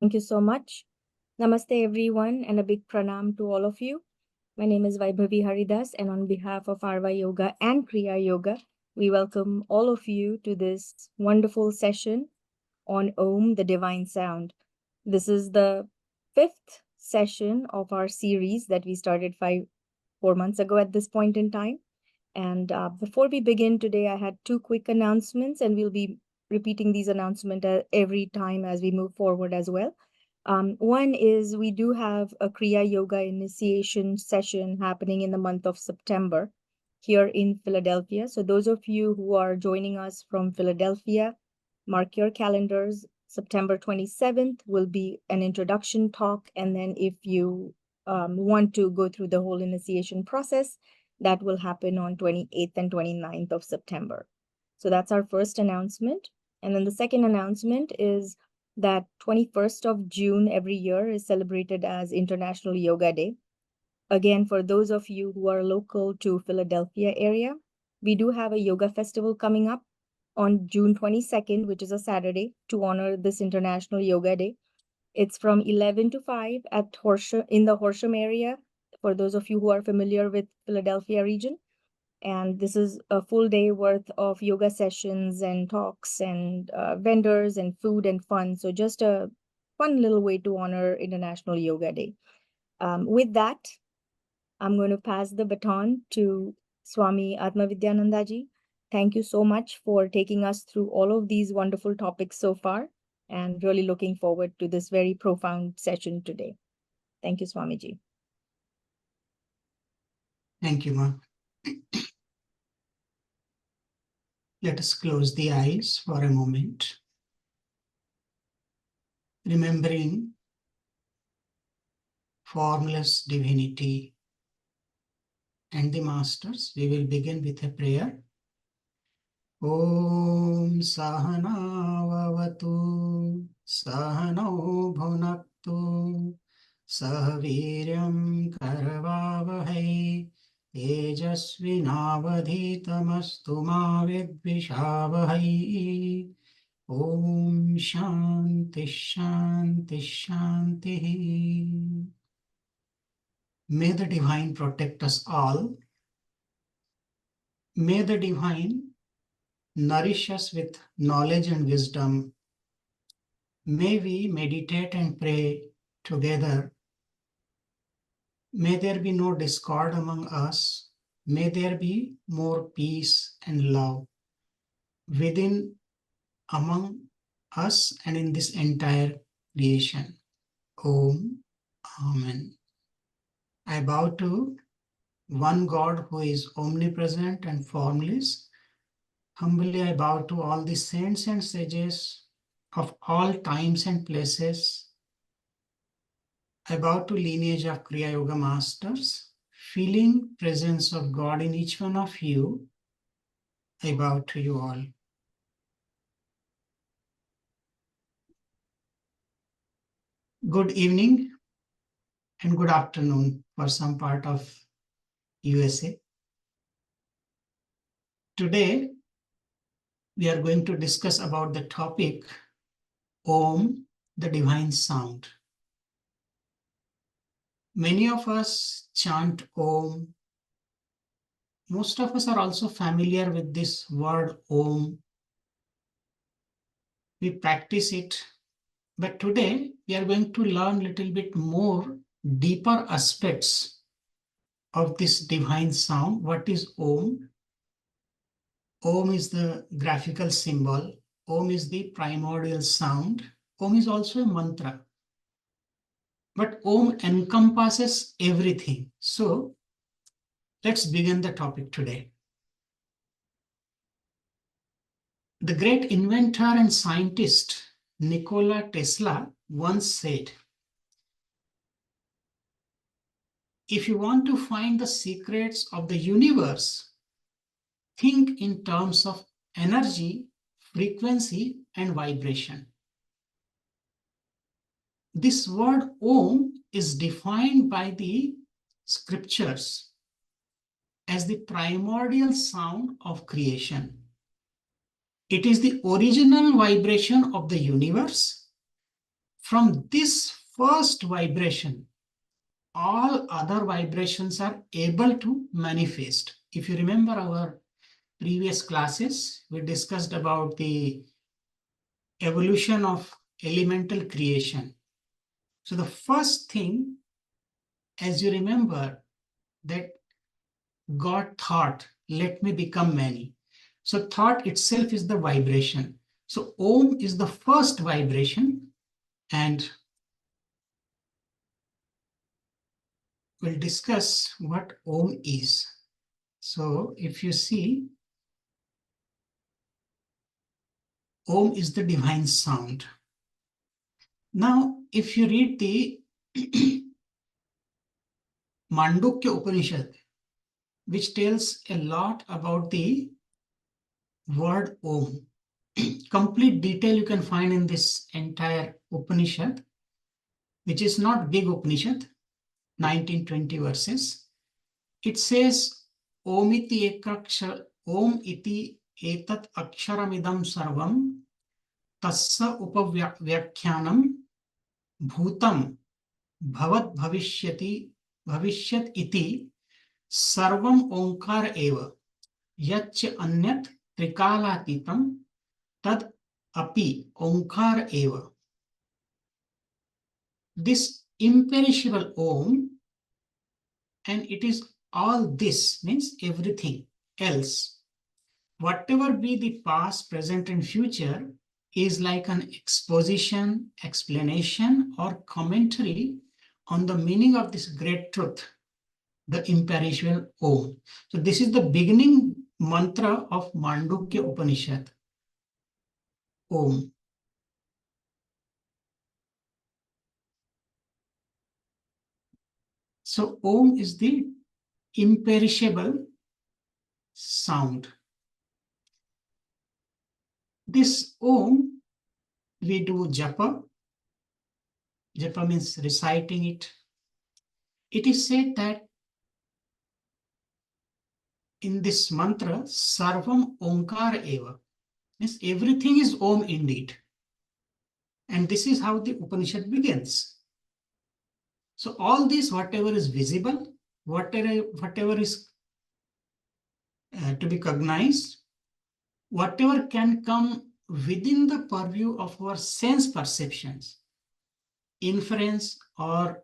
Thank you so much. Namaste, everyone, and a big pranam to all of you. My name is Vaibhavi Haridas, and on behalf of Arva Yoga and Kriya Yoga, we welcome all of you to this wonderful session on Om, the Divine Sound. This is the fifth session of our series that we started 4 months ago at this point in time. And before we begin today, I had two quick announcements, and we'll be repeating these announcements every time as we move forward as well. One is we do have a Kriya Yoga initiation session happening in the month of September here in Philadelphia. So those of you who are joining us from Philadelphia, mark your calendars. September 27th will be an introduction talk. And then if you want to go through the whole initiation process, that will happen on 28th and 29th of September. So that's our first announcement. And then the second announcement is that 21st of June every year is celebrated as International Yoga Day. Again, for those of you who are local to Philadelphia area, we do have a yoga festival coming up on June 22nd, which is a Saturday, to honor this International Yoga Day. It's from 11 to 5 at Horsham, in the Horsham area, for those of you who are familiar with Philadelphia region. And this is a full day worth of yoga sessions and talks and vendors and food and fun. So just a fun little way to honor International Yoga Day. With that, I'm going to pass the baton to Swami Atmavidyanandaji. Thank you so much for taking us through all of these wonderful topics so far, and really looking forward to this very profound session today. Thank you, Swamiji. Thank you, Ma. Let us close the eyes for a moment. Remembering formless divinity and the masters, we will begin with a prayer. Om Sahana Vavatu Sahano Bhunaktu Sahaviryam Karavavahai Tejasvinavadhitamastu ma vidvishavahai. Om Shanti Shanti Shanti. May the Divine protect us all. May the Divine nourish us with knowledge and wisdom. May we meditate and pray together. May there be no discord among us. May there be more peace and love within, among us, and in this entire creation. Om. Amen. I bow to one God who is omnipresent and formless. Humbly I bow to all the saints and sages of all times and places. I bow to lineage of Kriya Yoga masters, feeling presence of God in each one of you. I bow to you all. Good evening and good afternoon for some part of USA. Today, we are going to discuss about the topic Om, the divine sound. Many of us chant Om. Most of us are also familiar with this word Om. We practice it, but today we are going to learn a little bit more deeper aspects of this divine sound. What is Om? Om is the graphical symbol. Om is the primordial sound. Om is also a mantra. But Om encompasses everything. So let's begin the topic today. The great inventor and scientist Nikola Tesla once said, if you want to find the secrets of the universe, think in terms of energy, frequency, and vibration. This word Om is defined by the scriptures as the primordial sound of creation. It is the original vibration of the universe From this first vibration, all other vibrations are able to manifest. If you remember our previous classes, we discussed about the evolution of elemental creation. So the first thing, as you remember, that God thought, let me become many. So thought itself is the vibration. So Om is the first vibration, and we'll discuss what Om is. So if you see, Om is the divine sound. Now, if you read the Mandukya Upanishad, which tells a lot about the word Om, complete detail you can find in this entire Upanishad, which is not big Upanishad, 19-20 verses. It says, Om iti etat aksharamidam sarvam tassa upavyakhyanam bhutam bhavat bhavishyat iti sarvam onkar eva yach anyat trikalaatitam tad api onkar eva. This imperishable Om, and it is all this, means everything else. Whatever be the past, present, and future is like an exposition, explanation, or commentary on the meaning of this great truth, the imperishable Om. So this is the beginning mantra of Mandukya Upanishad, Om. So Om is the imperishable sound. This Om, we do japa. Japa means reciting it. It is said that in this mantra, Sarvam Omkar Eva, means everything is Om indeed. And this is how the Upanishad begins. So all this, whatever is visible, whatever is to be cognized, whatever can come within the purview of our sense perceptions, inference or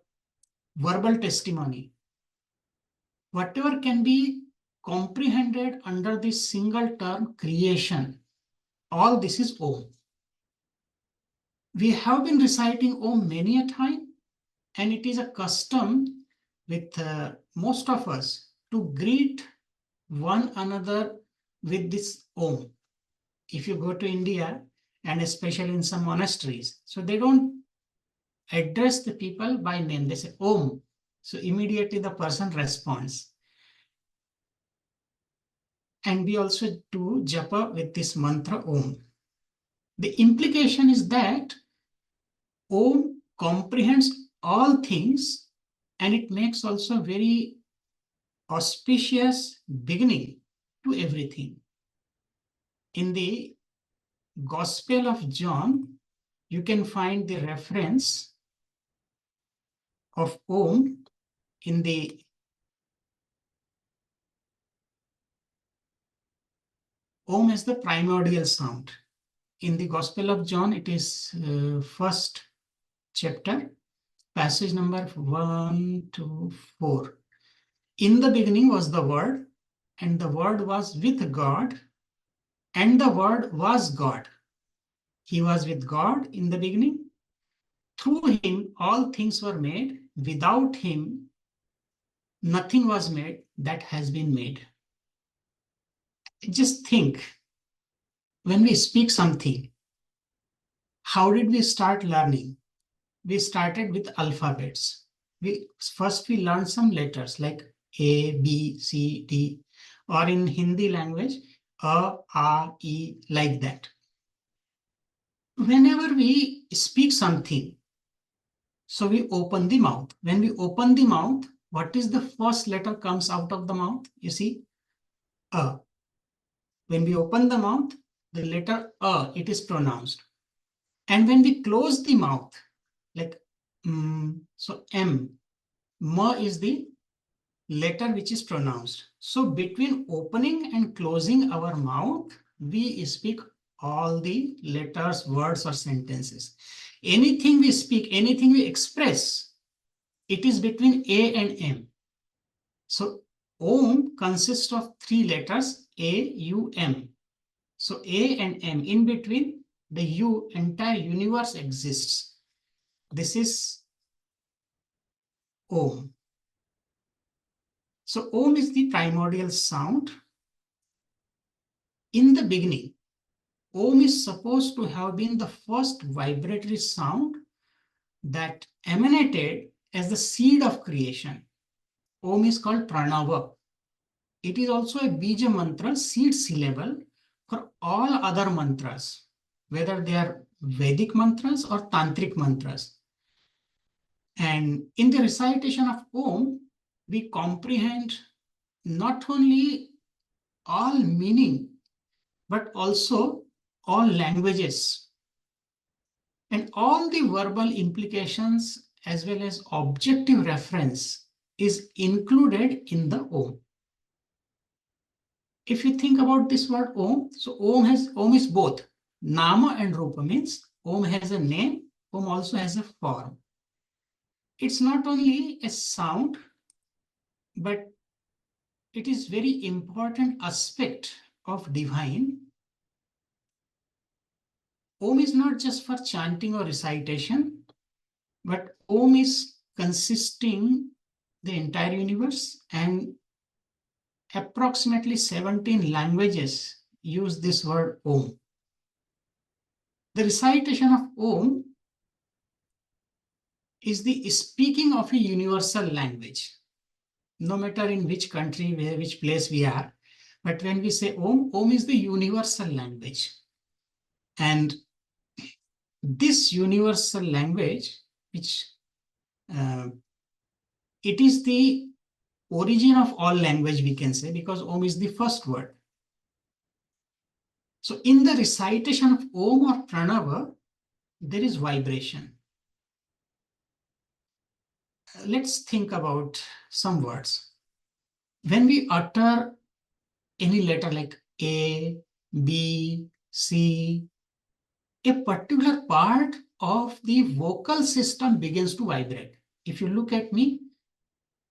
verbal testimony, whatever can be comprehended under this single term creation, all this is Om. We have been reciting Om many a time, and it is a custom with most of us to greet one another with this Om. If you go to India, and especially in some monasteries, so they don't address the people by name, they say Om. So immediately the person responds. And we also do japa with this mantra Om. The implication is that Om comprehends all things, and it makes also very auspicious beginning to everything. In the Gospel of John, you can find the reference of Om in the Om as the primordial sound. In the Gospel of John, it is first chapter, passage number 1 to 4. In the beginning was the Word, and the Word was with God, and the Word was God. He was with God in the beginning. Through him, all things were made. Without him, nothing was made that has been made. Just think, when we speak something, how did we start learning? We started with alphabets. First we learned some letters like A, B, C, D, or in Hindi language, A, E, like that. Whenever we speak something, so we open the mouth. When we open the mouth, what is the first letter comes out of the mouth? You see, A. When we open the mouth, the letter A, it is pronounced. And when we close the mouth, like so M. Ma is the letter which is pronounced. So between opening and closing our mouth, we speak all the letters, words, or sentences. Anything we speak, anything we express, it is between A and M. So Om consists of three letters, A, U, M. So A and M, in between the U, entire universe exists. This is Om. So Om is the primordial sound. In the beginning, Om is supposed to have been the first vibratory sound that emanated as the seed of creation. Om is called Pranava. It is also a Bija mantra, seed syllable, for all other mantras, whether they are Vedic mantras or Tantric mantras. And in the recitation of Om, we comprehend not only all meaning, but also all languages and all the verbal implications as well as objective reference is included in the Om. If you think about this word Om, so Om is both Nama and Rupa, means Om has a name, Om also has a form. It's not only a sound, but it is very important aspect of divine. Om is not just for chanting or recitation, but Om is consisting the entire universe, and approximately 17 languages use this word Om. The recitation of Om is the speaking of a universal language, no matter in which country, which place we are. But when we say Om, Om is the universal language. And this universal language, which it is the origin of all language, we can say, because Om is the first word. So in the recitation of Om or Pranava, there is vibration. Let's think about some words. When we utter any letter like A, B, C, a particular part of the vocal system begins to vibrate. If you look at me,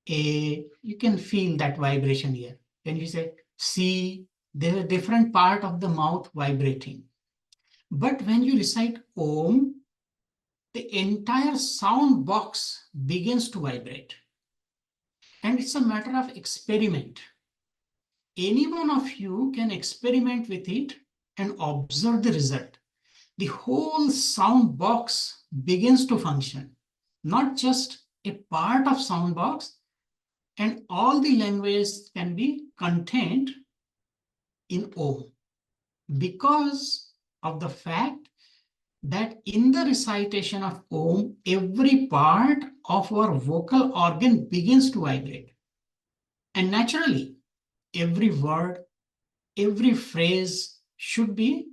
A, you can feel that vibration here. When you say C, there's a different part of the mouth vibrating. But when you recite Om, the entire sound box begins to vibrate. And it's a matter of experiment. Any one of you can experiment with it and observe the result. The whole sound box begins to function, not just a part of sound box, and all the languages can be contained in Om because of the fact that in the recitation of Om, every part of our vocal organ begins to vibrate. And naturally, every word, every phrase should be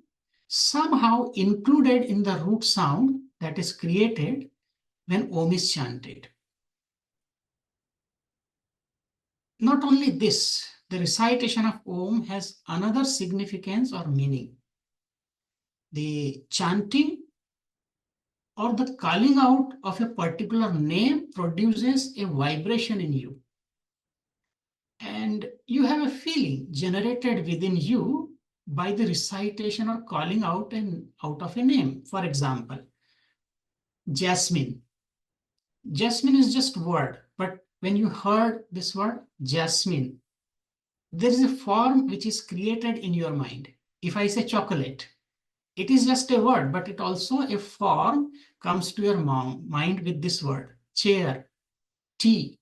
somehow included in the root sound that is created when Om is chanted. Not only this, the recitation of Om has another significance or meaning. The chanting or the calling out of a particular name produces a vibration in you. And you have a feeling generated within you by the recitation or calling out of a name. For example, Jasmine. Jasmine is just a word, but when you heard this word, Jasmine, there is a form which is created in your mind. If I say chocolate, it is just a word, but it also a form comes to your mind with this word. Chair, tea,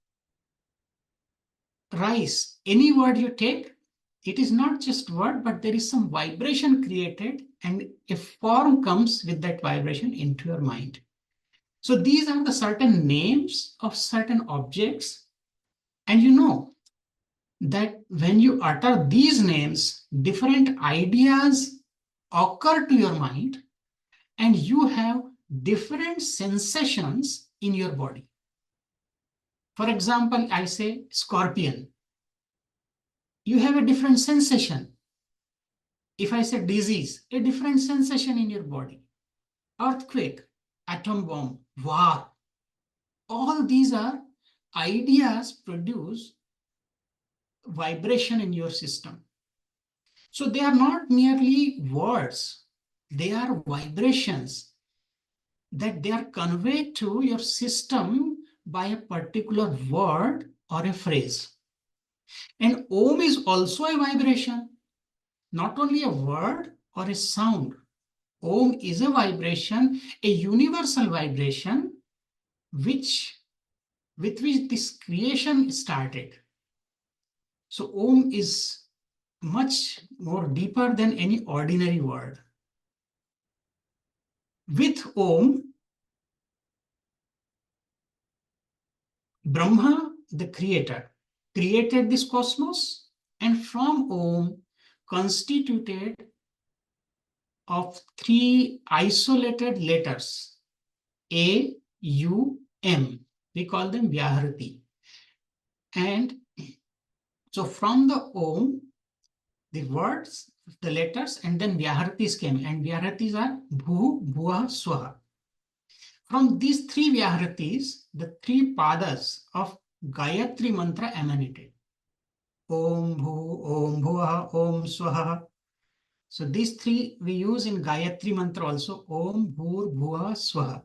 rice, any word you take, it is not just word, but there is some vibration created and a form comes with that vibration into your mind. So these are the certain names of certain objects. And you know that when you utter these names, different ideas occur to your mind and you have different sensations in your body. For example, I say scorpion. You have a different sensation. If I say disease, a different sensation in your body. Earthquake, atom bomb, war. All these are ideas produce vibration in your system. So they are not merely words, they are vibrations that they are conveyed to your system by a particular word or a phrase. And Om is also a vibration, not only a word or a sound. Om is a vibration, a universal vibration, with which this creation started. So Om is much more deeper than any ordinary word. With Om, Brahma, the creator, created this cosmos, and from Om constituted of three isolated letters, A, U, M. We call them Vyahrati. And so from the Om, the words, the letters, and then Vyaharatis came. And Vyaharatis are Bhu, Bhuva, Swaha. From these three Vyaharatis, the three padas of Gayatri mantra emanated. Om Bhu, Om Bhuva, Om Swaha. So these three we use in Gayatri mantra also. Om Bhur Bhuva Swaha.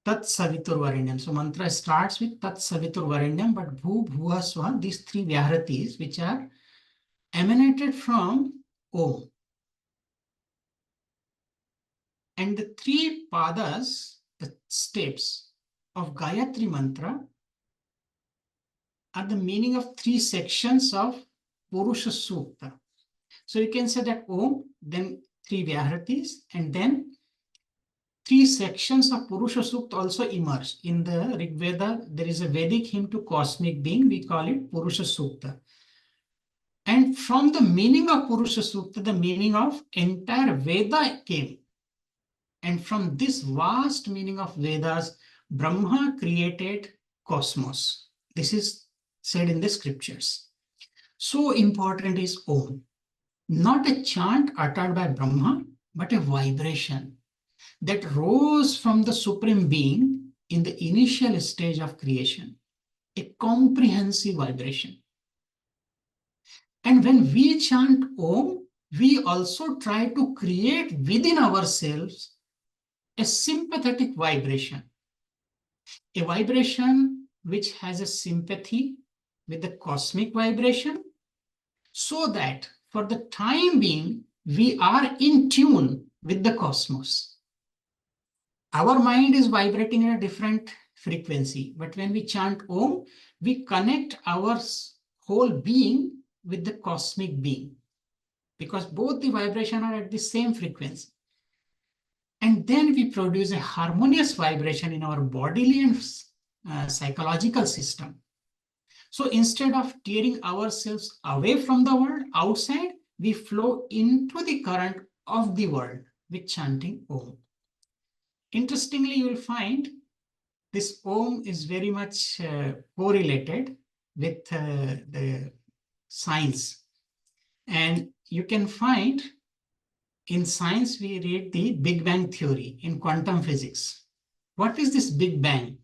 Tat Savitur Varenyam. So mantra starts with Tat Savitur Varenyam, but Bhu Bhuva Swaha, these three Vyaharatis which are emanated from Om. And the three padas, the steps of Gayatri mantra, are the meaning of three sections of Purusha Sukta. So you can say that Om, then three Vyaharatis, and then three sections of Purusha Sukta also emerge. In the Rig Veda, there is a Vedic hymn to cosmic being, we call it Purusha Sukta. And from the meaning of Purusha Sukta, the meaning of entire Veda came. And from this vast meaning of Vedas, Brahma created cosmos. This is said in the scriptures. So important is Om. Not a chant uttered by Brahma, but a vibration that rose from the Supreme Being in the initial stage of creation, a comprehensive vibration. And when we chant Om, we also try to create within ourselves a sympathetic vibration, a vibration which has a sympathy with the cosmic vibration, so that for the time being, we are in tune with the cosmos. Our mind is vibrating at a different frequency, but when we chant Om, we connect our whole being with the cosmic being, because both the vibration are at the same frequency. And then we produce a harmonious vibration in our bodily and psychological system. So instead of tearing ourselves away from the world outside, we flow into the current of the world with chanting Om. Interestingly, you will find this Om is very much correlated with the science. And you can find in science, we read the Big Bang theory in quantum physics. What is this Big Bang?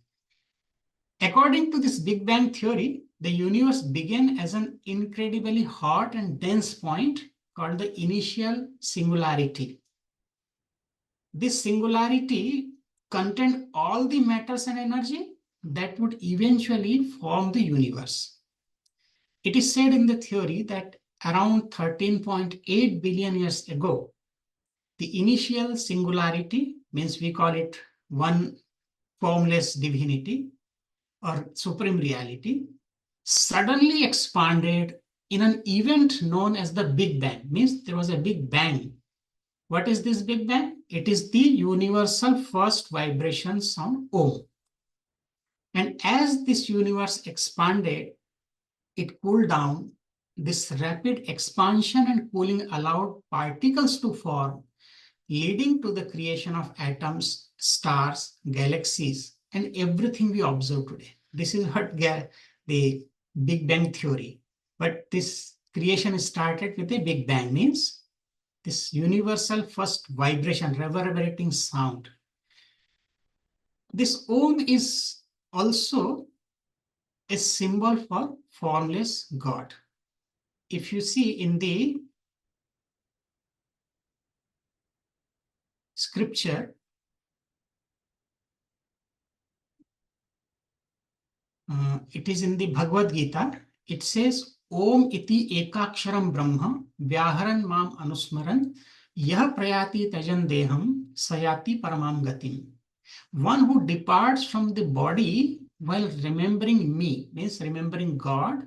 According to this Big Bang theory, the universe began as an incredibly hot and dense point called the initial singularity. This singularity contained all the matters and energy that would eventually form the universe. It is said in the theory that around 13.8 billion years ago, the initial singularity, means we call it one formless divinity or supreme reality, suddenly expanded in an event known as the Big Bang. Means there was a Big Bang. What is this Big Bang? It is the universal first vibration sound Om. And as this universe expanded, it cooled down. This rapid expansion and cooling allowed particles to form, leading to the creation of atoms, stars, galaxies, and everything we observe today. This is what the Big Bang theory. But this creation started with a Big Bang, means this universal first vibration, reverberating sound. This Om is also a symbol for formless God. If you see in the scripture, it is in the Bhagavad Gita, it says, Om iti ekaksharam brahma vyaharan mam anusmaran yah prayati tajan deham sayati paramam gatim. One who departs from the body while remembering me, means remembering God,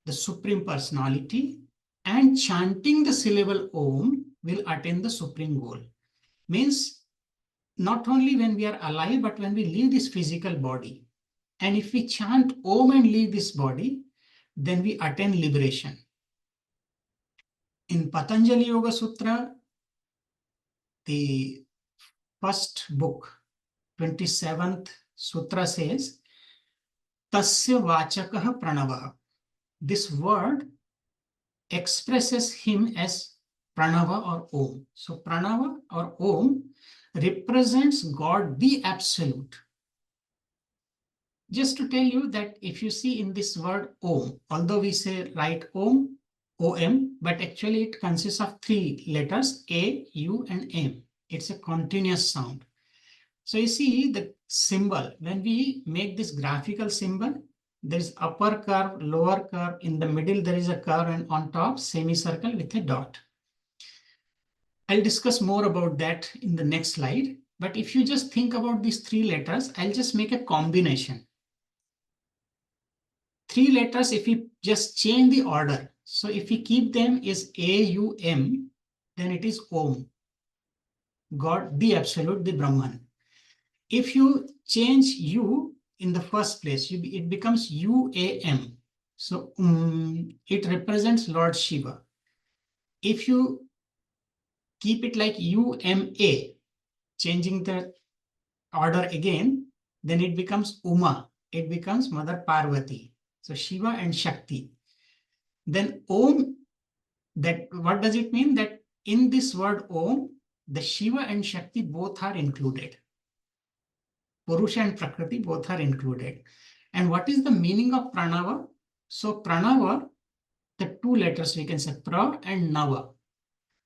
the Supreme Personality, and chanting the syllable Om will attain the supreme goal. Means not only when we are alive, but when we leave this physical body. And if we chant Om and leave this body, then we attain liberation. In Patanjali Yoga Sutra, the first book, 27th Sutra says, Tasya Vachakah Pranavah. This word expresses him as Pranava or Om. So Pranava or Om represents God, the Absolute. Just to tell you that if you see in this word Om, although we say write Om, OM, but actually it consists of three letters, A, U, and M. It's a continuous sound. So you see the symbol, when we make this graphical symbol, there is upper curve, lower curve, in the middle there is a curve, and on top semicircle with a dot. I'll discuss more about that in the next slide. But if you just think about these three letters, I'll just make a combination. Three letters, if we just change the order, so if we keep them is A-U-M, then it is Om, God, the Absolute, the Brahman. If you change U in the first place, it becomes U-A-M. So it represents Lord Shiva. If you keep it like U-M-A, changing the order again, then it becomes Uma. It becomes Mother Parvati. So Shiva and Shakti. Then Om, that what does it mean? That in this word Om, the Shiva and Shakti both are included. Purusha and Prakriti both are included. And what is the meaning of Pranava? So Pranava, the two letters we can say Pra and Nava.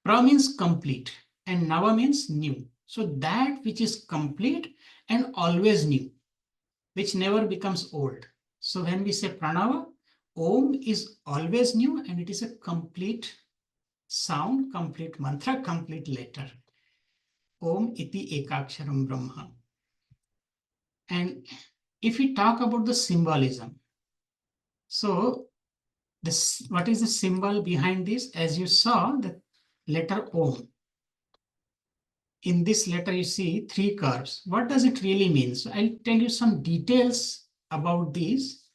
Pra means complete and Nava means new. So that which is complete and always new, which never becomes old. So when we say Pranava, Om is always new and it is a complete sound, complete mantra, complete letter. Om iti ekaksharam brahma. And if we talk about the symbolism, so this, what is the symbol behind this? As you saw, the letter Om. In this letter, you see three curves. What does it really mean? So I'll tell you some details about these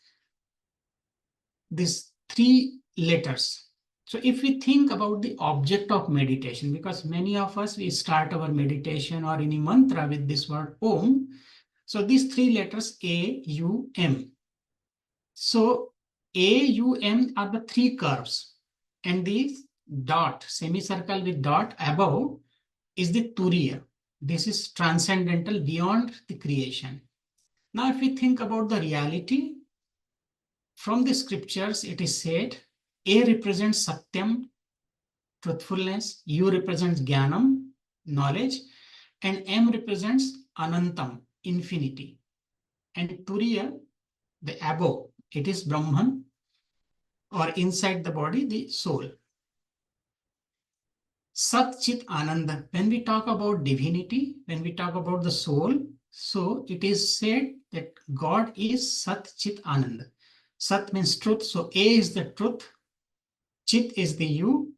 three letters. So if we think about the object of meditation, because many of us, we start our meditation or any mantra with this word Om. So these three letters A, U, M. So A, U, M are the three curves. And the dot, semicircle with dot above is the Turiya. This is transcendental, beyond the creation. Now, if we think about the reality, from the scriptures, it is said, A represents Satyam, truthfulness, U represents Jnanam, knowledge, and M represents Anantam, infinity. And Turiya, the above, it is Brahman, or inside the body, the soul. Sat Chit Ananda. When we talk about divinity, when we talk about the soul, so it is said that God is Sat Chit Ananda. Sat means truth, so A is the truth, Chit is the you,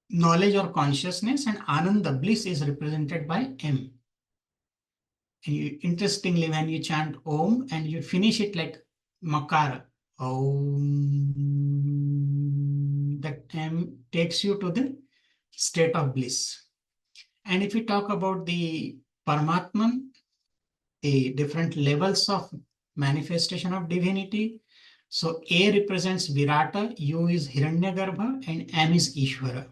knowledge or consciousness, and Ananda, bliss, is represented by M. And interestingly, when you chant Om and you finish it like Makara, Om, that M takes you to the state of bliss. And if we talk about the Paramatman, the different levels of manifestation of divinity. So A represents Virata, U is Hiranyagarbha, and M is Ishvara.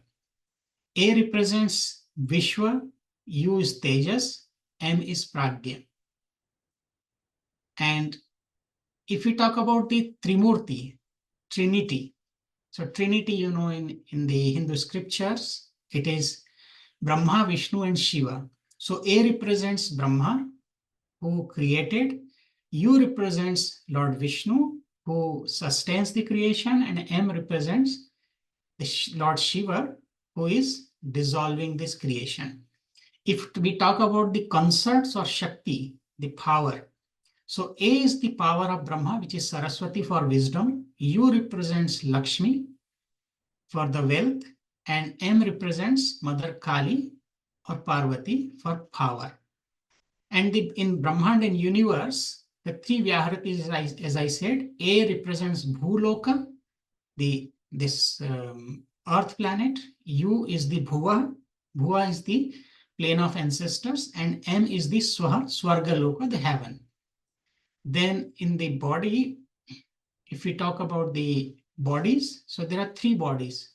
A represents Vishwa, U is Tejas, M is Pragya. And if we talk about the Trimurti, Trinity, so Trinity, in the Hindu scriptures, it is Brahma, Vishnu, and Shiva. So A represents Brahma, who created. U represents Lord Vishnu, who sustains the creation, and M represents the Lord Shiva, who is dissolving this creation. If we talk about the concerts or Shakti, the power, so A is the power of Brahma, which is Saraswati for wisdom. U represents Lakshmi for the wealth, and M represents Mother Kali or Parvati for power. And in Brahmand and universe, the three Vyaharatis, as I said, A represents Bhuloka, this earth planet. U is the Bhuva. Bhuva is the plane of ancestors, and M is the Swaha, Swargaloka, the heaven. Then in the body, if we talk about the bodies, so there are three bodies: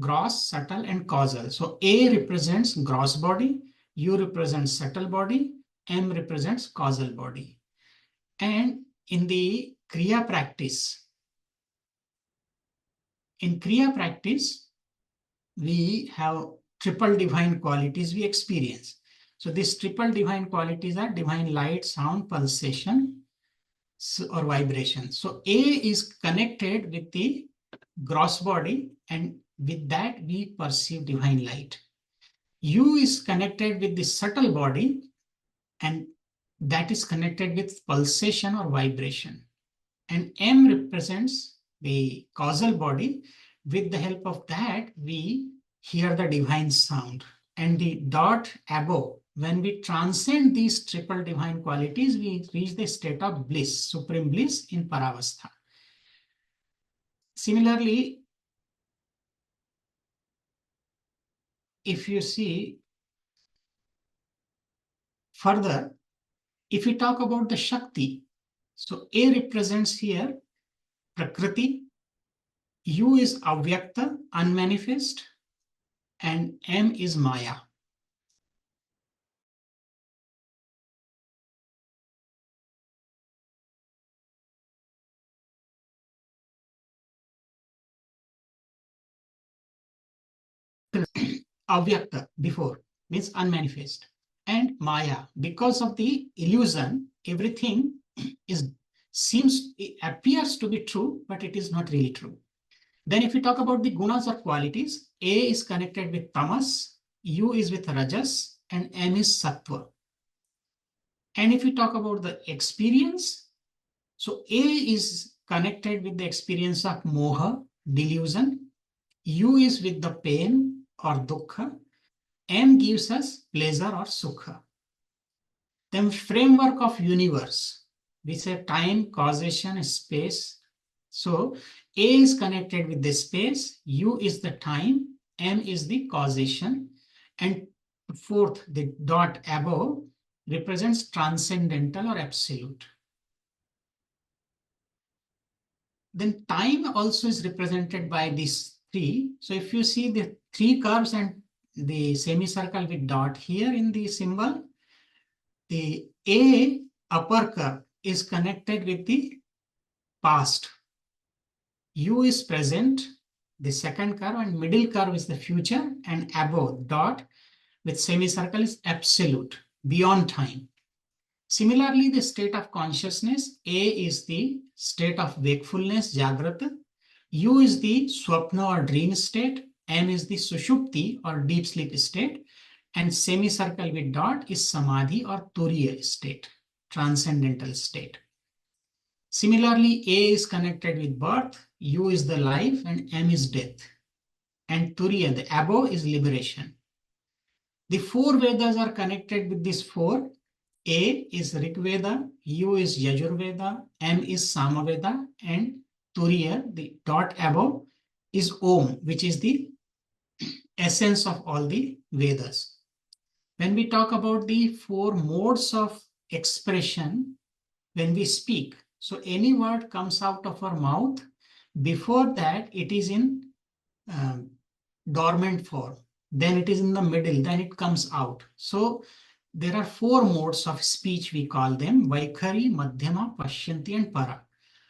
gross, subtle, and causal. So A represents gross body, U represents subtle body, M represents causal body. And in the Kriya practice, we have triple divine qualities we experience. So these triple divine qualities are divine light, sound, pulsation, or vibration. So A is connected with the gross body, and with that we perceive divine light. U is connected with the subtle body, and that is connected with pulsation or vibration. And M represents the causal body. With the help of that, we hear the divine sound. And the dot above, when we transcend these triple divine qualities, we reach the state of bliss, supreme bliss in Paravastha. Similarly, if you see further, if we talk about the Shakti, so A represents here Prakriti, U is Avyakta, unmanifest, and M is Maya. Avyakta before means unmanifest, and Maya, because of the illusion, everything appears to be true, but it is not really true. Then if we talk about the gunas or qualities, A is connected with tamas, U is with rajas, and M is sattva. And if we talk about the experience, so A is connected with the experience of moha, delusion, U is with the pain or dukkha, M gives us pleasure or sukha. Then framework of universe, we say time, causation, space. So A is connected with the space, U is the time, M is the causation, and fourth, the dot above represents transcendental or absolute. Then time also is represented by these three. So if you see the three curves and the semicircle with dot here in the symbol, the A upper curve is connected with the past. U is present, the second curve, and middle curve is the future, and above dot with semicircle is absolute, beyond time. Similarly, the state of consciousness, A is the state of wakefulness, Jagrata, U is the Swapna or dream state, M is the Sushupti or deep sleep state, and semicircle with dot is Samadhi or Turiya state, transcendental state. Similarly, A is connected with birth, U is the life, and M is death. And Turiya, the above, is liberation. The four Vedas are connected with these four. A is Rig Veda, U is Yajur Veda, M is Samaveda, and Turiya, the dot above, is Om, which is the essence of all the Vedas. When we talk about the four modes of expression when we speak, so any word comes out of our mouth, before that it is in um, dormant form, then it is in the middle, then it comes out. So there are four modes of speech, we call them Vaikhari, Madhyama, Pashyanti, and Para.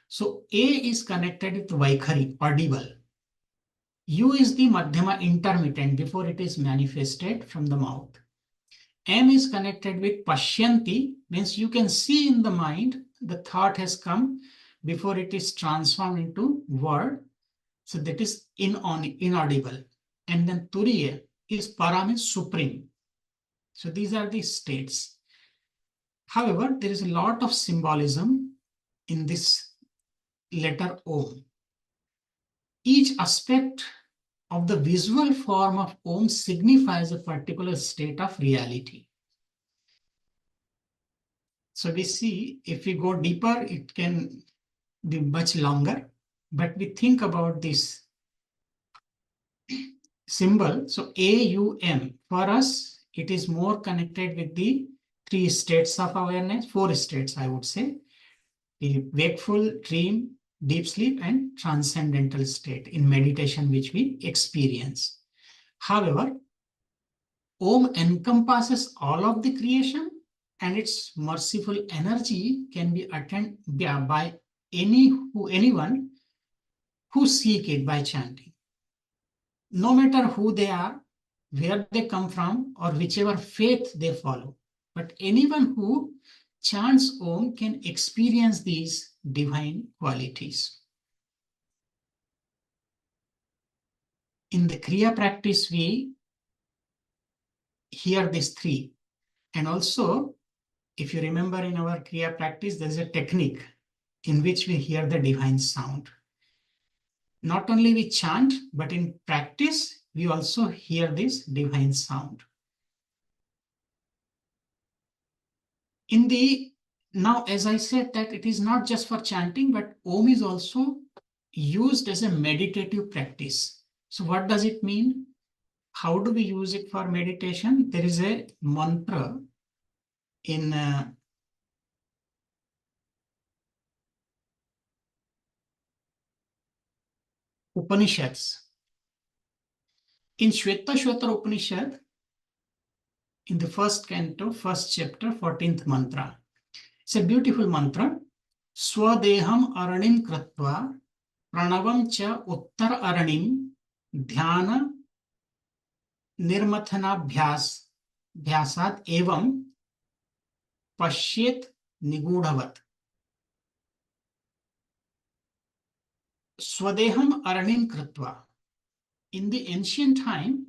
So A is connected with Vaikhari, audible. U is the Madhyama, intermittent, before it is manifested from the mouth. M is connected with Pashyanti, means you can see in the mind, the thought has come before it is transformed into word. So that is inaudible. And then Turiya is Para, means supreme. So these are the states. However, there is a lot of symbolism in this letter Om. Each aspect of the visual form of Om signifies a particular state of reality. So we see, if we go deeper, it can be much longer, but we think about this symbol. So AUM, for us, it is more connected with the three states of awareness, four states, I would say: the wakeful, dream, deep sleep, and transcendental state in meditation, which we experience. However, Om encompasses all of the creation, and its merciful energy can be attained by anyone who seek it by chanting. No matter who they are, where they come from, or whichever faith they follow. But anyone who chants Om can experience these divine qualities. In the Kriya practice, we hear these three. And also, if you remember, in our Kriya practice, there's a technique in which we hear the divine sound. Not only we chant, but in practice, we also hear this divine sound. Now, as I said, that it is not just for chanting, but Om is also used as a meditative practice. So what does it mean? How do we use it for meditation? There is a mantra in Upanishads. In Shvetashvatara Upanishad, in the first canto, first chapter, 14th mantra. It's a beautiful mantra. Swadeham aranim kratva pranavam cha uttar aranim dhyana nirmathanabhyas भ्यासात एवं पश्येत निगूढ़वत. Swadeham aranim kritva. In the ancient time,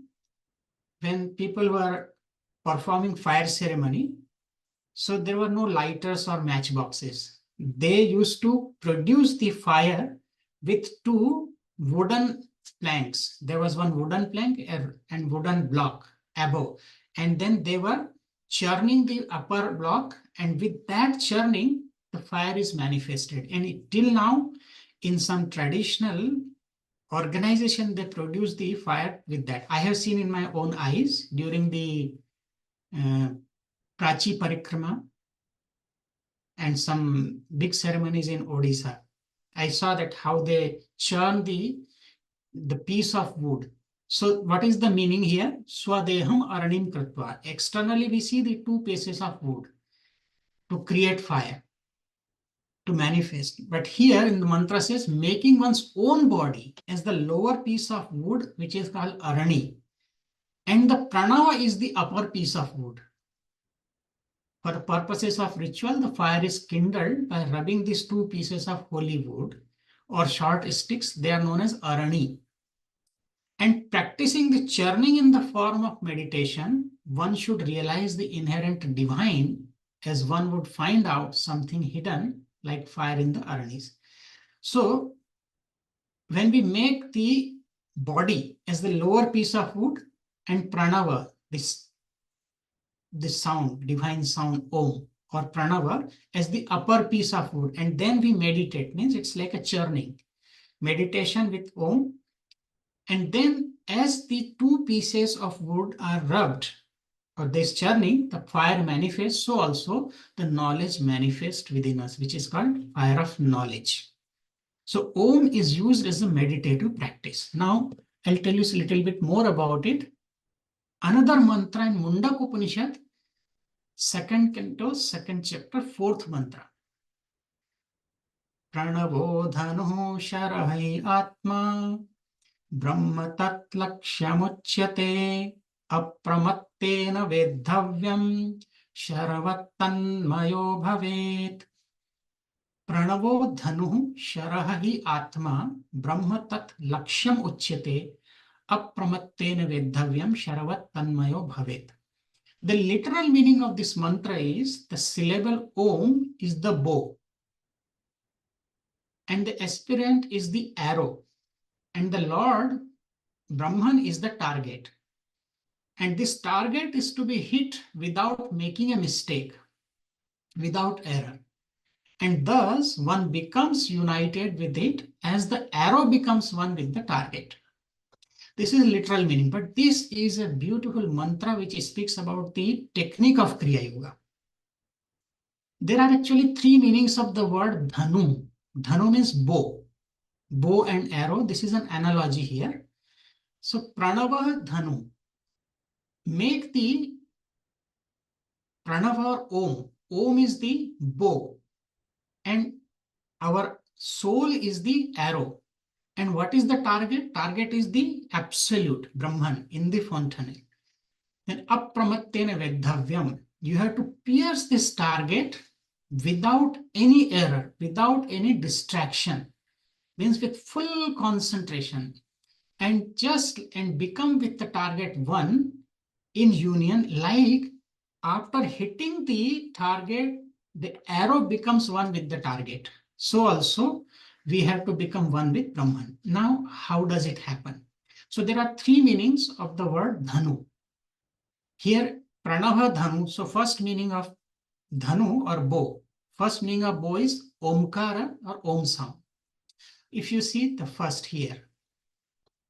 when people were performing fire ceremony, so there were no lighters or matchboxes. They used to produce the fire with two wooden planks. There was one wooden plank and wooden block above. And then they were churning the upper block, and with that churning, the fire is manifested. And till now, in some traditional organization, they produce the fire with that. I have seen in my own eyes during the Prachi Parikrama and some big ceremonies in Odisha. I saw that how they churn the piece of wood. So what is the meaning here? Swadeham aranim kritva. Externally, we see the two pieces of wood to create fire, to manifest. But here in the mantra says, making one's own body as the lower piece of wood, which is called arani. And the pranava is the upper piece of wood. For the purposes of ritual, the fire is kindled by rubbing these two pieces of holy wood or short sticks. They are known as arani. And practicing the churning in the form of meditation, one should realize the inherent divine, as one would find out something hidden like fire in the aranis. So when we make the body as the lower piece of wood and pranava, this sound, divine sound Om or pranava, as the upper piece of wood, and then we meditate, means it's like a churning. Meditation with Om. And then as the two pieces of wood are rubbed, or this journey, the fire manifests, so also the knowledge manifests within us, which is called fire of knowledge. So Om is used as a meditative practice. Now, I'll tell you a little bit more about it. Another mantra in Mundak Upanishad, second canto, second chapter, fourth mantra. Pranavo dhanu sharahai atma brahma tat lakshyamuchyate apramattena vedhavyam sharavattanmayo bhavet. Pranavo dhanu sharahi atma brahma tat lakshyam uchyate apramattena vedhavyam sharavattanmayo bhavet. The literal meaning of this mantra is the syllable Om is the bow and the aspirant is the arrow and the Lord Brahman is the target. And this target is to be hit without making a mistake, without error. And thus one becomes united with it as the arrow becomes one with the target. This is literal meaning, but this is a beautiful mantra which speaks about the technique of Kriya Yoga. There are actually three meanings of the word dhanu. Dhanu means bow, bow and arrow. This is an analogy here. So pranava dhanu, make the pranava or om. Om is the bow and our soul is the arrow. And what is the target? Target is the absolute Brahman in the fontanel. Then apramattena vedhavyam. You have to pierce this target without any error, without any distraction. Means with full concentration and become with the target one in union, like after hitting the target, the arrow becomes one with the target. So also we have to become one with Brahman. Now, how does it happen? So there are three meanings of the word dhanu. Here, pranava dhanu. So first meaning of dhanu or bow. First meaning of bow is omkara or om sound. If you see the first here,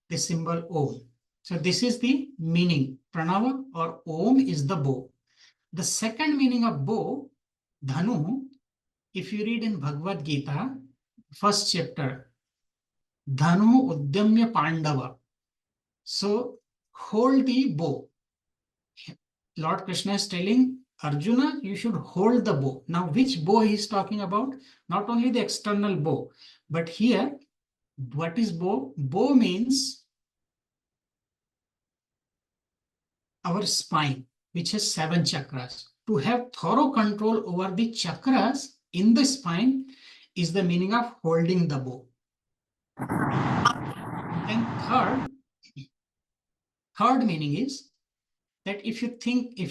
the symbol om. So this is the meaning. Pranava or om is the bow. The second meaning of bow, dhanu, if you read in Bhagavad Gita, first chapter, dhanu udyamya pandava. So hold the bow. Lord Krishna is telling Arjuna, you should hold the bow. Now, which bow he is talking about? Not only the external bow, but here, what is bow? Bow means our spine, which has 7 chakras. To have thorough control over the chakras in the spine is the meaning of holding the bow. And third meaning is that if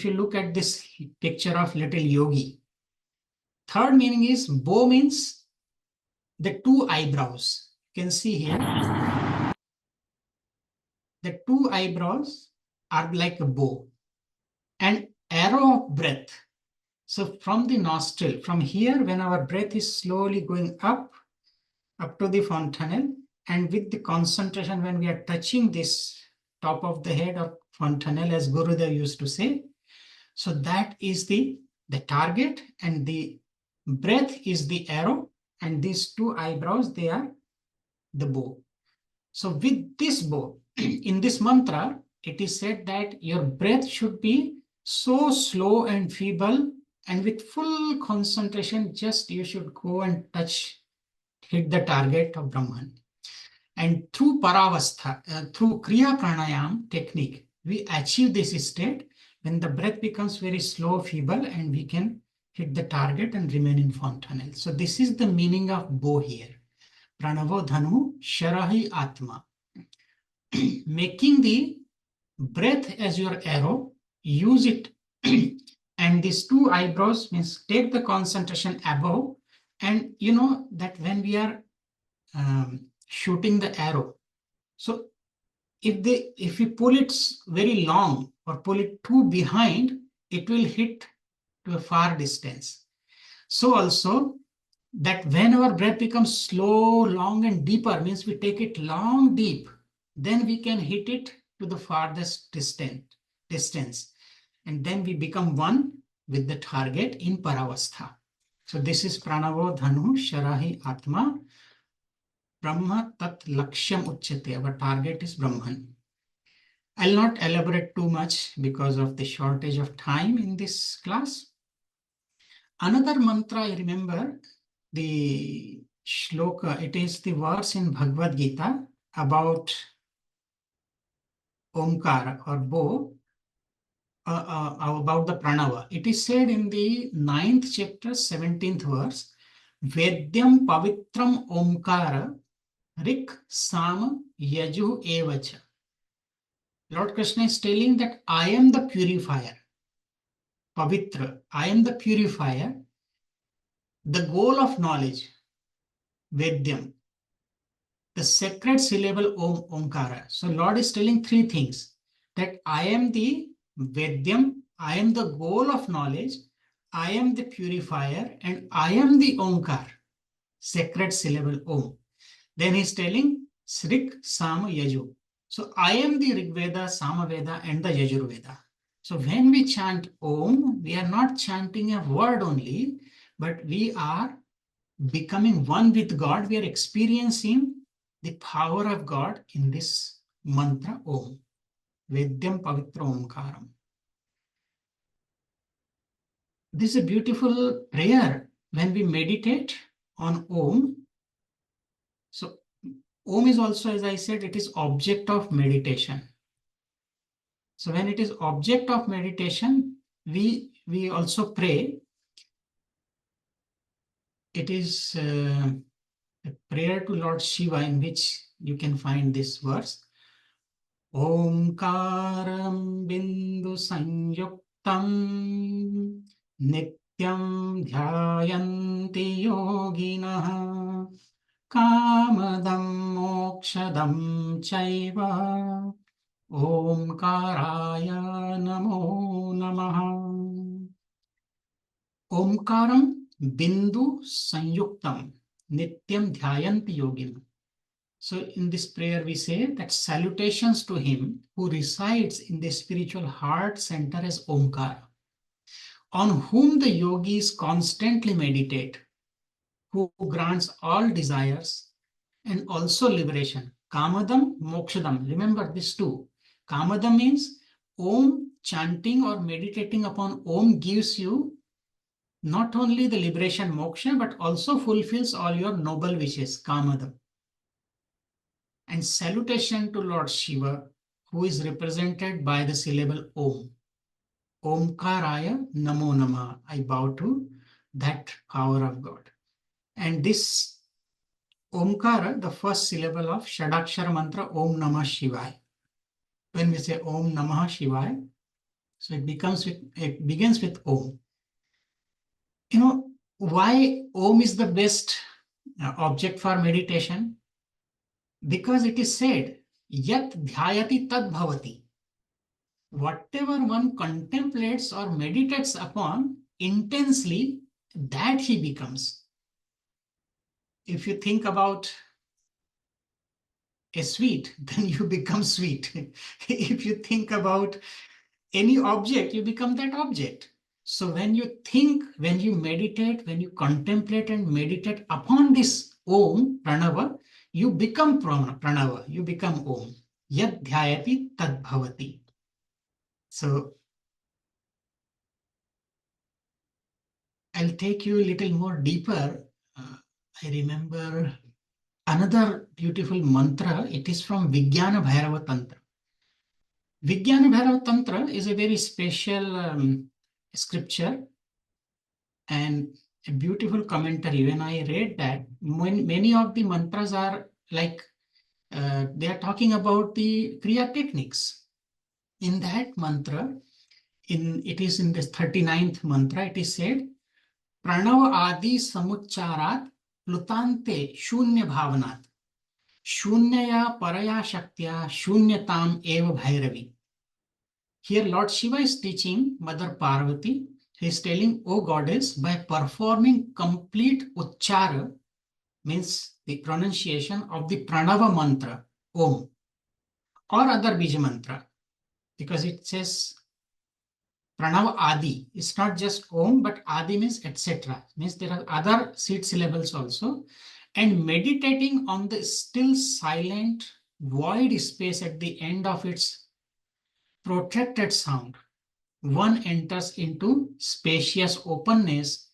you look at this picture of little yogi, third meaning is bow means the 2 eyebrows. You can see here, the 2 eyebrows are like a bow and arrow of breath. So from the nostril, from here, when our breath is slowly going up to the fontanel, and with the concentration, when we are touching this top of the head or fontanel, as Gurudev used to say, so that is the target, and the breath is the arrow, and these 2 eyebrows, they are the bow. So with this bow, in this mantra, it is said that your breath should be so slow and feeble, and with full concentration, just you should go and hit the target of Brahman. And through Paravastha, through Kriya Pranayam technique, we achieve this state when the breath becomes very slow, feeble, and we can hit the target and remain in fontanel. So this is the meaning of bow here. Pranavo dhanu sharahi atma. Making the breath as your arrow, use it. And these 2 eyebrows means take the concentration above. And you know that when we are shooting the arrow, so if we pull it very long or pull it too behind, it will hit to a far distance. So also that when our breath becomes slow, long and deeper, means we take it long, deep, then we can hit it to the farthest distance. and then we become one with the target in Paravastha. So this is Pranavo Dhanu Sharahi Atma Brahma Tat Lakshyam Uchyate. Our target is Brahman. I'll not elaborate too much because of the shortage of time in this class. Another mantra I remember, the shloka, it is the verse in Bhagavad Gita about Omkara or Bo, about the Pranava. It is said in the 9th chapter, 17th verse, Vedyam Pavitram Omkara Rik Sam Yaju Evacha. Lord Krishna is telling that I am the purifier. Pavitra, I am the purifier. The goal of knowledge, Vedyam, the sacred syllable Om, Omkara. So Lord is telling three things, that I am the Vedyam, I am the goal of knowledge, I am the purifier, and I am the Omkar, sacred syllable Om. Then he's telling Srik Sama Yaju. So I am the Rig Veda, Samaveda, and the Yajurveda. So when we chant Om, we are not chanting a word only, but we are becoming one with God. We are experiencing the power of God in this mantra Om. Vedyam Pavitra Omkaram. This is a beautiful prayer when we meditate on Om. So Om is also, as I said, it is object of meditation. So when it is object of meditation, we also pray. It is a prayer to Lord Shiva in which you can find this verse. Omkaram bindu sanyuktam nityam dhyayanti yoginaha kamadam mokshadam chaiva Omkaraya namo namaha. Omkaram bindu sanyuktam nityam dhyayanti yogina. So in this prayer we say that salutations to him who resides in the spiritual heart center as Omkara, on whom the yogis constantly meditate, who grants all desires and also liberation. Kamadam, mokshadam. Remember this too. Kamadam means Om, chanting or meditating upon Om gives you not only the liberation moksha, but also fulfills all your noble wishes, Kamadam. And salutation to Lord Shiva, who is represented by the syllable Om. Omkaraya Namo Nama. I bow to that power of God. And this Omkara, the first syllable of Shadakshara mantra Om Namah Shivaya. When we say Om Namah Shivaya, so it begins with Om. You know, why Om is the best object for meditation? Because it is said, Yat dhyayati tad bhavati. Whatever one contemplates or meditates upon intensely, that he becomes. If you think about a sweet, then you become sweet. If you think about any object, you become that object. So when you think, when you meditate, when you contemplate and meditate upon this Om, Pranava, you become Pranava, you become Om. Yad dhyayati tad bhavati. So I'll take you a little more deeper. I remember another beautiful mantra. It is from Vijnana Bhairava Tantra. Vijnana Bhairava Tantra is a very special scripture and a beautiful commentary. When I read that, many of the mantras are like they are talking about the Kriya techniques. In that mantra, it is in this 39th mantra, it is said, Pranav Adi Samucharat Plutante Shunya Bhavanat. Shunyaya Paraya Shaktya Shunyatam Eva Bhairavi. Here Lord Shiva is teaching Mother Parvati. He is telling, O goddess, by performing complete uchchara, means the pronunciation of the pranava mantra, Om, or other bija mantra, because it says Pranav Adi. It's not just Om, but Adi means etc. Means there are other seed syllables also. And meditating on the still silent void space at the end of its protracted sound, one enters into spacious openness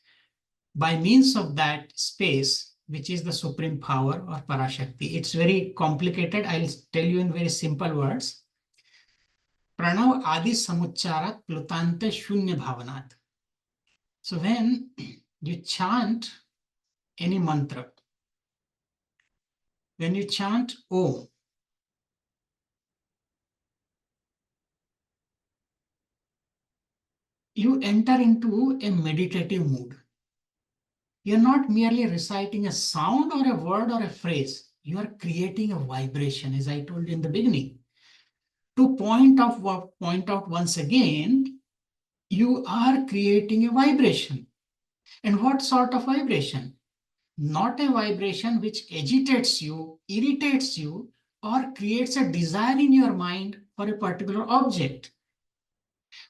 by means of that space, which is the supreme power or Parashakti. It's very complicated. I'll tell you in very simple words. Pranav Adi Samucharat Plutante Shunya Bhavanat. So when you chant any mantra, when you chant Om, you enter into a meditative mood. You're not merely reciting a sound or a word or a phrase. You are creating a vibration, as I told you in the beginning. To point out once again, you are creating a vibration. And what sort of vibration? Not a vibration which agitates you, irritates you, or creates a desire in your mind for a particular object.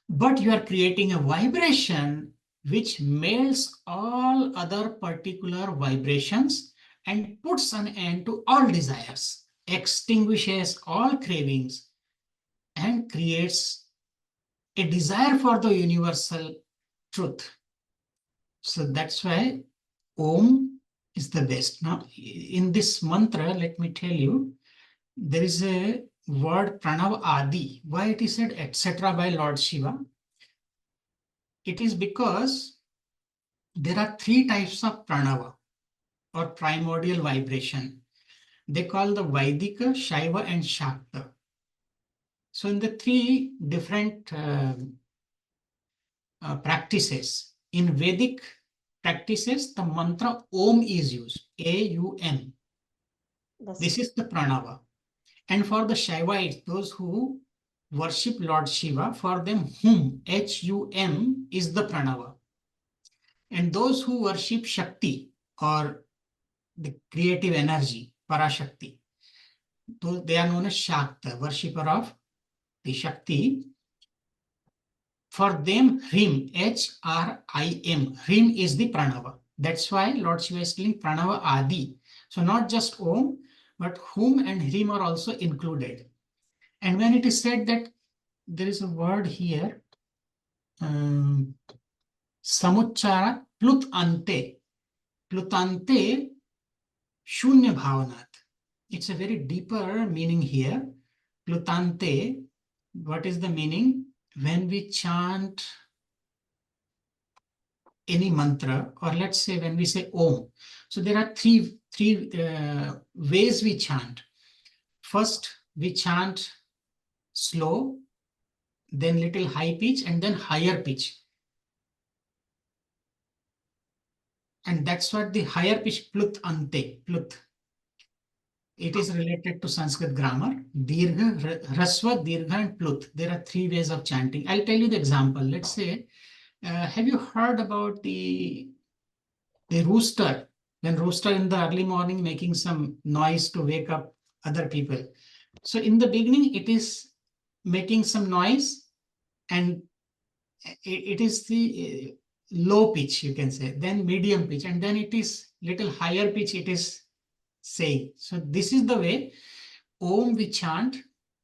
But you are creating a vibration which melts all other particular vibrations and puts an end to all desires, extinguishes all cravings, and creates a desire for the universal truth. So that's why Om is the best. Now, in this mantra, let me tell you, there is a word Pranav Adi. Why it is said etc. by Lord Shiva? It is because there are three types of pranava or primordial vibration. They call the Vaidika, Shaiva, and Shakta. So in the three different practices, in Vedic practices, the mantra Om is used, A-U-M. This is the pranava. And for the Shaivaites, those who worship Lord Shiva, for them Hum, H-U-M, is the pranava. And those who worship Shakti or the creative energy, Parashakti, they are known as Shakta, worshipper of the Shakti. For them, Hrim, H-R-I-M, Hrim is the pranava. That's why Lord Shiva is telling pranava Adi. So not just Om, but Hum and Hrim are also included. And when it is said that there is a word here, Samuchara Plutante. Plutante Shunya Bhavanat. It's a very deeper meaning here. Plutante, what is the meaning? When we chant any mantra, or let's say when we say Om. So there are three ways we chant. First, we chant slow, then little high pitch, and then higher pitch. And that's what the higher pitch plut ante, plut. It is related to Sanskrit grammar. Dirgha, Rasva, Dirgha, and Plut. There are three ways of chanting. I'll tell you the example. Let's say, have you heard about the rooster? When rooster in the early morning making some noise to wake up other people. So in the beginning, it is making some noise, and it is the low pitch, you can say, then medium pitch, and then it is little higher pitch it is saying. So this is the way Om we chant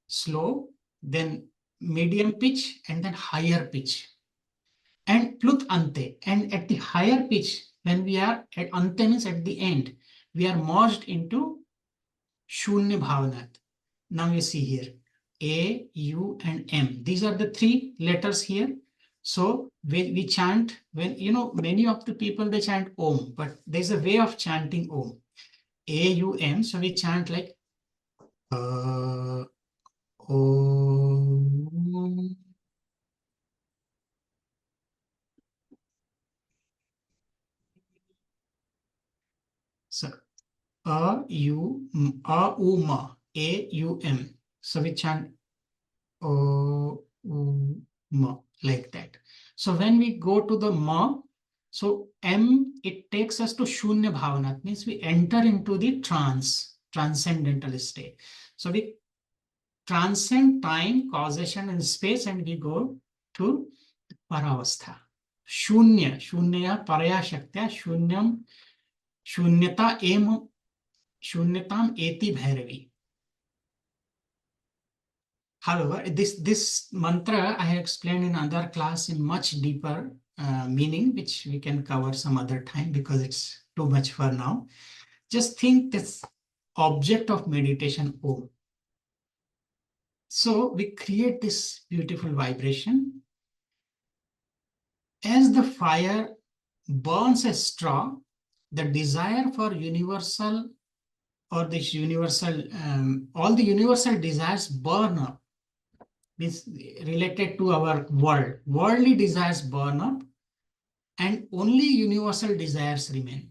slow, then medium pitch, and then higher pitch. And Plut Ante. And at the higher pitch, when we are at Ante means at the end, we are merged into Shunya Bhavanat. Now you see here A, U, and M. These are the three letters here. So we chant, when many of the people they chant Om, but there's a way of chanting Om. A-U-M. So we chant like Om. So A-U-M, A-U-M. So we chant O-U-M like that. So when we go to the Ma, so M, it takes us to Shunya Bhavanat, means we enter into the transcendental state. So we transcend time, causation, and space, and we go to परावस्था. शून्यया परया शक्त्या शून्यताम् एति Bhairavi. However, this mantra I have explained in other class in much deeper meaning, which we can cover some other time because it's too much for now. Just think this object of meditation, Om. So we create this beautiful vibration. As the fire burns a straw, the desire for universal or this universal, all the universal desires burn up. This related to our world. Worldly desires burn up and only universal desires remain.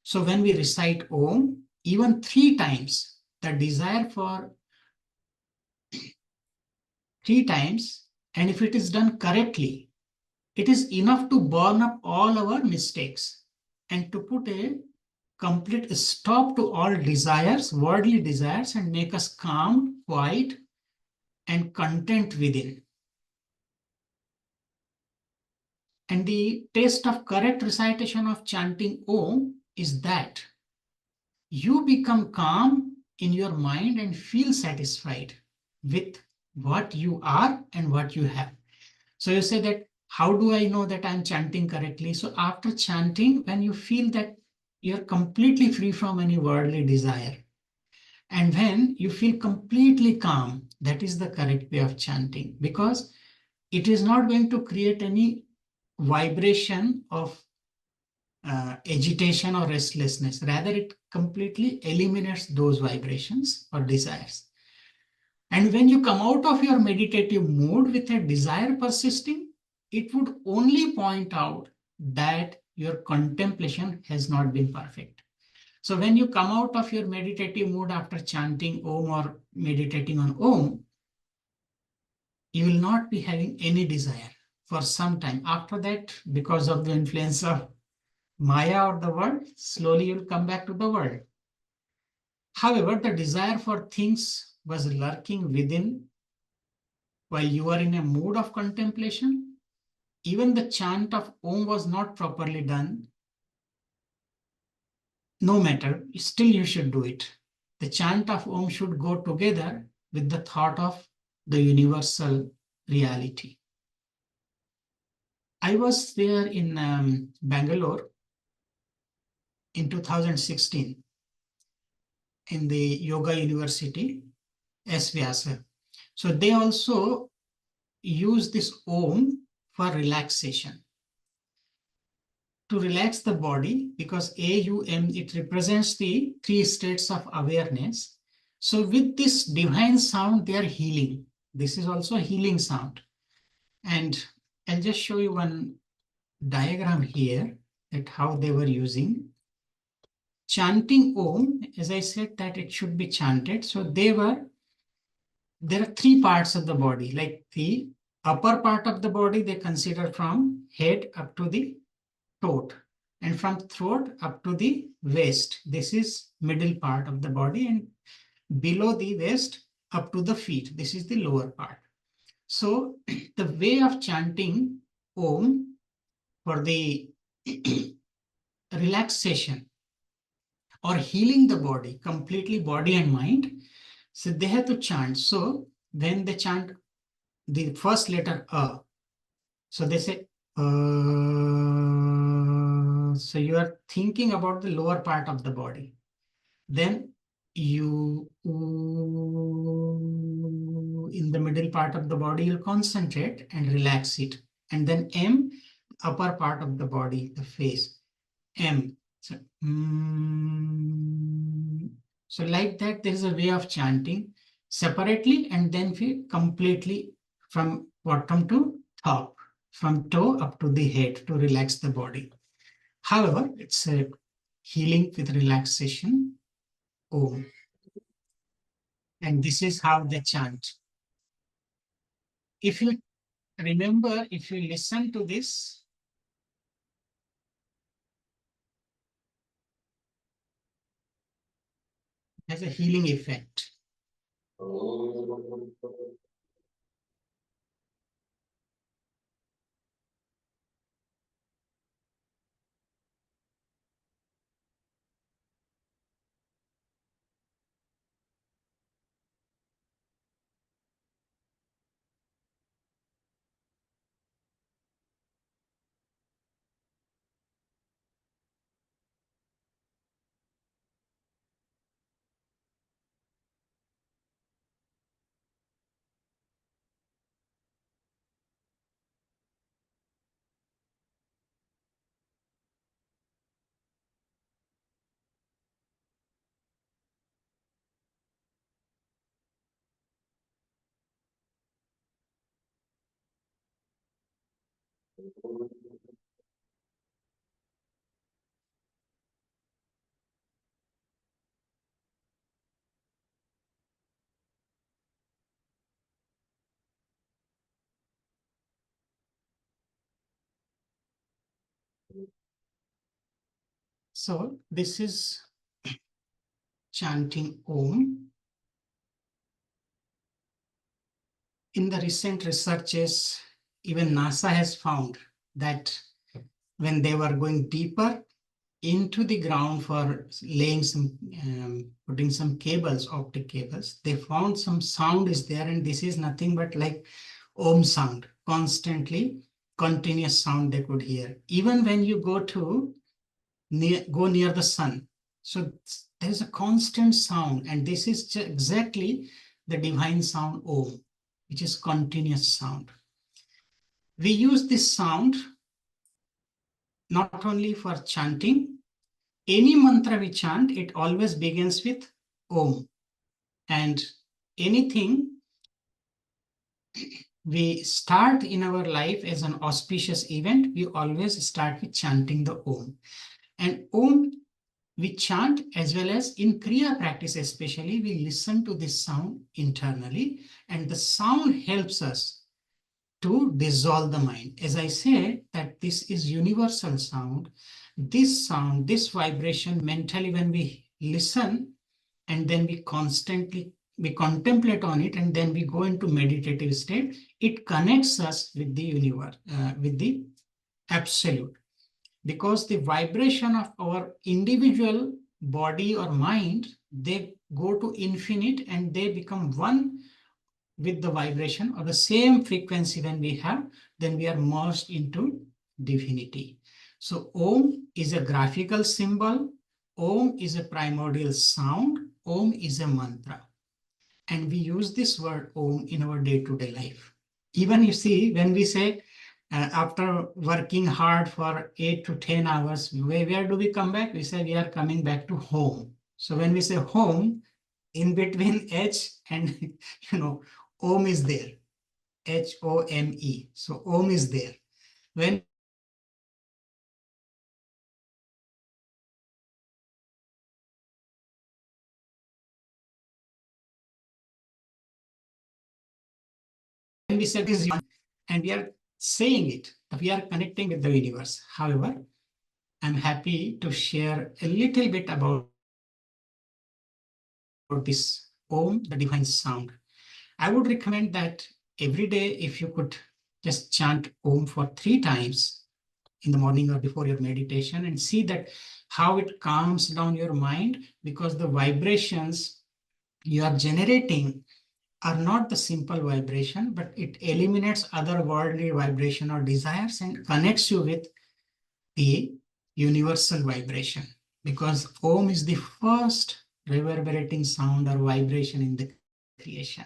So when we recite Om, even 3 times, the desire for 3 times, and if it is done correctly, it is enough to burn up all our mistakes and to put a complete stop to all desires, worldly desires, and make us calm, quiet, and content within. And the taste of correct recitation of chanting Om is that you become calm in your mind and feel satisfied with what you are and what you have. So you say that, how do I know that I'm chanting correctly? So after chanting, when you feel that you're completely free from any worldly desire, and when you feel completely calm, that is the correct way of chanting, because it is not going to create any vibration of agitation or restlessness. Rather, it completely eliminates those vibrations or desires. And when you come out of your meditative mood with a desire persisting, it would only point out that your contemplation has not been perfect. So when you come out of your meditative mood after chanting Om or meditating on Om, you will not be having any desire for some time. After that, because of the influence of Maya or the world, slowly you'll come back to the world. However, the desire for things was lurking within while you are in a mood of contemplation. Even the chant of Om was not properly done. No matter, still you should do it. The chant of Om should go together with the thought of the universal reality. I was there in Bangalore in 2016 in the Yoga University, S. Vyasa. So they also use this Om for relaxation. To relax the body, because AUM, it represents the 3 states of awareness. So with this divine sound, they are healing. This is also a healing sound. And I'll just show you one diagram here that how they were using. Chanting Om, as I said, that it should be chanted. So there are 3 parts of the body, like the upper part of the body, they consider from head up to the throat, and from throat up to the waist. This is middle part of the body, and below the waist up to the feet. This is the lower part. So the way of chanting Om for the relaxation or healing the body, completely body and mind, so they have to chant. So when they chant the first letter A, so they say, so you are thinking about the lower part of the body. Then you, in the middle part of the body, you'll concentrate and relax it. And then M, upper part of the body, the face, M. So, so like that, there is a way of chanting separately and then completely from bottom to top, from toe up to the head to relax the body. However, it's a healing with relaxation, Om. And this is how they chant. If you remember, if you listen to this, it has a healing effect. So this is chanting Om. In the recent researches, even NASA has found that when they were going deeper into the ground for laying some, putting some cables, optic cables, they found some sound is there, and this is nothing but like Om sound, constantly continuous sound they could hear. Even when you go near the sun, so there is a constant sound, and this is exactly the divine sound Om, which is continuous sound. We use this sound not only for chanting. Any mantra we chant, it always begins with Om. And anything we start in our life as an auspicious event, we always start with chanting the Om. And Om we chant as well as in Kriya practice, especially, we listen to this sound internally, and the sound helps us to dissolve the mind. As I said, that this is universal sound. This sound, this vibration mentally, when we listen and then we contemplate on it, and then we go into meditative state, it connects us with the universe, with the absolute. Because the vibration of our individual body or mind, they go to infinite and they become one with the vibration or the same frequency when we have, then we are merged into divinity. So Om is a graphical symbol. Om is a primordial sound. Om is a mantra. And we use this word Om in our day-to-day life. Even you see, when we say, after working hard for 8 to 10 hours, where do we come back? We say we are coming back to home. So when we say home, in between H and Om is there, HOME. So Om is there. When we say this, and we are saying it, we are connecting with the universe. However, I'm happy to share a little bit about this Om, the divine sound. I would recommend that every day, if you could just chant Om for 3 times in the morning or before your meditation, and see that how it calms down your mind, because the vibrations you are generating are not the simple vibration, but it eliminates other worldly vibration or desires and connects you with the universal vibration, because Om is the first reverberating sound or vibration in the creation.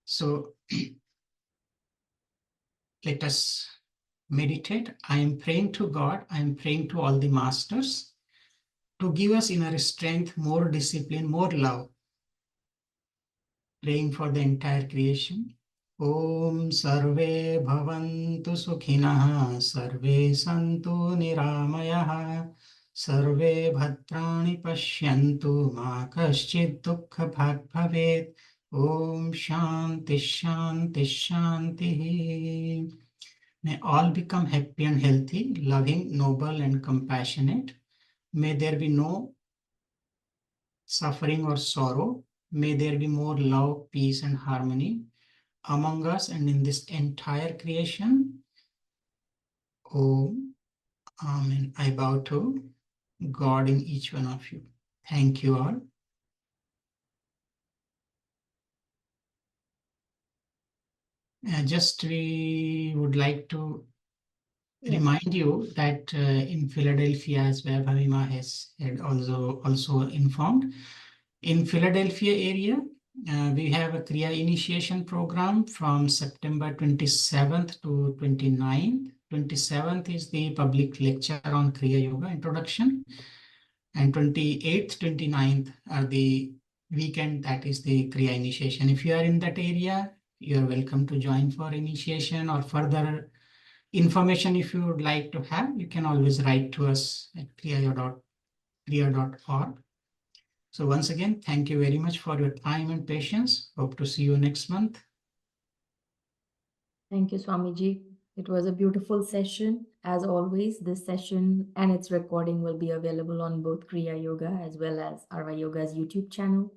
So let us meditate. I am praying to God. I am praying to all the masters to give us inner strength, more discipline, more love. Praying for the entire creation. Om Sarve Bhavantu Sukhinah, Sarve Santu Niramayah, Sarve Bhadrani Pashyantu, Ma Kaschid Dukkha Bhag Bhavet. Om Shanti Shanti Shanti. May all become happy and healthy, loving, noble, and compassionate. May there be no suffering or sorrow. May there be more love, peace, and harmony among us and in this entire creation. Om. Amen. I bow to God in each one of you. Thank you all. Just we would like to remind you that in Philadelphia, as Vaibhavima has also informed, in Philadelphia area, we have a Kriya initiation program from September 27th to 29th. 27th is the public lecture on Kriya Yoga introduction, and 28th, 29th are the weekend, that is the Kriya initiation. If you are in that area, you are welcome to join for initiation or further information if you would like to have, you can always write to us at kriya.org. So once again, thank you very much for your time and patience. Hope to see you next month. Thank you, Swamiji. It was a beautiful session. As always, this session and its recording will be available on both Kriya Yoga as well as Arva Yoga's YouTube channel.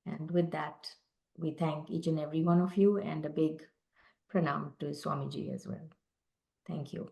And with that, we thank each and every one of you and a big pranam to Swamiji as well. Thank you.